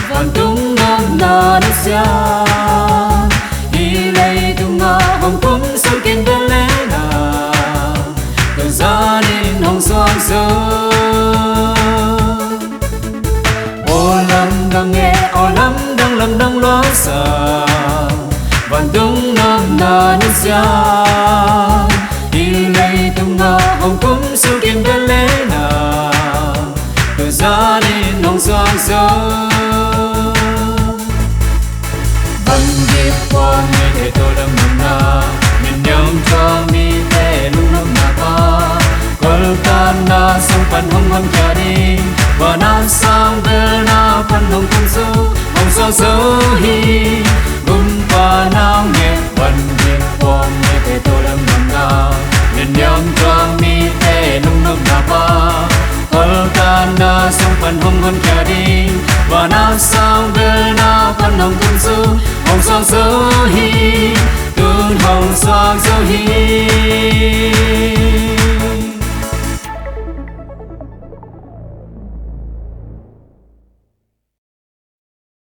Vẫn tung ngâm nà nước xa Hi lây tung ngà hồng cúng sâu kinh bên lẽ nà Từ gia đình hồng xoan sơ Ô lâm đang nghe ô lâm đang loa xa Vẫn tung ngâm nà nước xa Hi lây tung ngà hồng cúng sâu kinh bên lẽ nà Từ gia đình hồng xoan sơ Văn điệp qua nghe để tôi đâm nằm na Nhìn nhau cho mi tê lúc nằm nà ba Col ta na sông phần hông hông cha đi Và na sang về na phần hông cung su Hông so sơ hi Gum pa nao nghe Văn điệp qua nghe để tôi đâm nằm na Nhìn nhau cho mi tê lúc nằm nà ba Col ta na sông phần hông hông cha đi Và na sang về na phần hông cung su Hồng xoan sơ hi Tương hồng xoan sơ hi